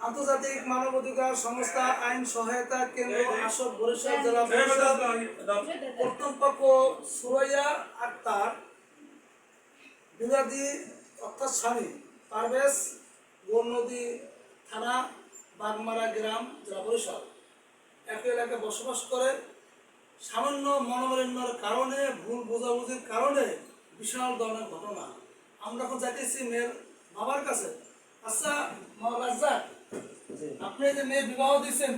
আন্তর্জাতিক মানবাধিকার সংস্থা আইন সহায়তা কেন্দ্র আসর বরিশাল জেলা প্রথম পক্ষ সুরাইয়া আক্তার বিরাদি অর্থাৎ স্বামী পারভেজ গোলনদী থানা বাগমারা গ্রাম জেলা বরিশাল একই এলাকায় বসবাস করে। সামান্য মনোমালিন্যর কারণে ভুল বোঝাবুঝির কারণে বিশাল ধরনের ঘটনা। আমরা এখন যাইতেছি মেয়ের বাবার কাছে। আচ্ছা রাজ্জাক, আপনি যে মেয়ে বিবাহ দিচ্ছেন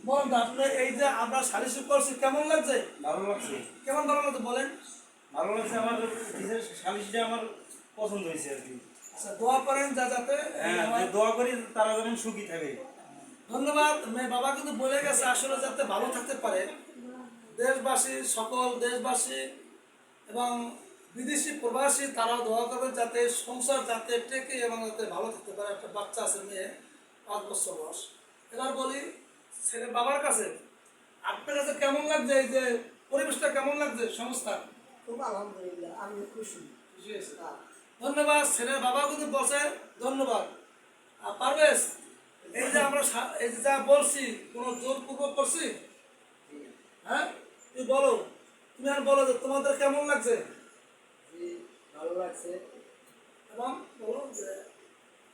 বলেন তো, আপনি এই যে আমরা সালিশি করছি কেমন লাগছে? ভালো লাগছে। কেমন ভালো লাগছে বলেন? ভালো লাগছে, আমার সালিশটা আমার পছন্দ হয়েছে আর কি। আচ্ছা, দোয়া করেন যাতে দোয়া করি তারা যেন সুখী থাকে। ধন্যবাদ। মেয়ে বাবা কিন্তু বলে গেছে আসলে যাতে ভালো থাকতে পারে। দেশবাসী, সকল দেশবাসী এবং বিদেশি প্রবাসী তারাও দোয়া করবেন যাতে সংসার যাতে টেকে এবং যাতে ভালো থাকতে পারে। একটা বাচ্চা আছে, মেয়ে 5 বছর বয়স। এবার বলি ছেলে বাবার কাছে, আপনার কাছে কেমন লাগছে? এই যে পরিবেশটা কেমন লাগছে সংস্থা? খুব আলহামদুলিল্লাহ, আমি খুশি। ধন্যবাদ। ছেলের বাবা কিন্তু বসে ধন্যবাদ। আর পারভেজ, এই যে আমরা এই যে যা বলছি কোনো জোরপূর্বক করছি? হ্যাঁ, তুই বলো, তুমি আর বলো যে তোমাদের কেমন লাগছে? ভালো লাগছে এবং বলো যে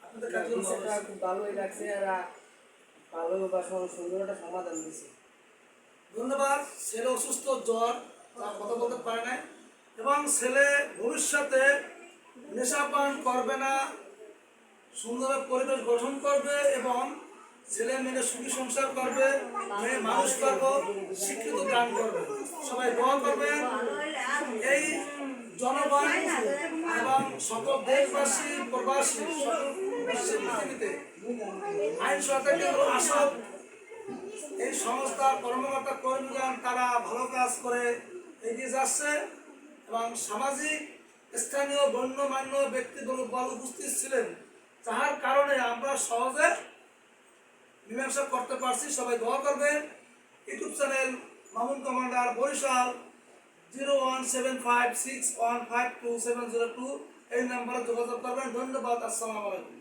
আপনাদের কাছে খুব ভালোই লাগছে। আর ভালো বা সুন্দর একটা সমাধান দিয়েছে। ধন্যবাদ। ছেলে অসুস্থ, জ্বর, তার কথা বলতে পারে নাই এবং ছেলে ভবিষ্যতে নেশা পান করবে না, সুন্দর পরিবেশ গঠন করবে এবং ছেলে মেয়ে সুখী সংসার করবে, মেয়ে মানুষ করবো, শিক্ষিত দান করবে। সবাই দোয়া করবেন। এই জনগণ এবং সকল দেশবাসী প্রবাসী সকল বিশ্বের পৃথিবীতে আইন সহায়তা কেন্দ্র আসক এই সংস্থার কর্মকর্তা কর্মীগণ তারা ভালো কাজ করে এগিয়ে যাচ্ছে এবং সামাজিক স্থানীয় গণ্যমান্য ব্যক্তিগুলো বল উপস্থিত ছিলেন, যার কারণে আমরা সহজে মীমাংসা করতে পারছি। সবাই দোয়া করবেন। YouTube channel Mamun commander Barisal 01756152702 এই নাম্বারে যোগাযোগ করবেন। ধন্যবাদ। আসসালামু আলাইকুম।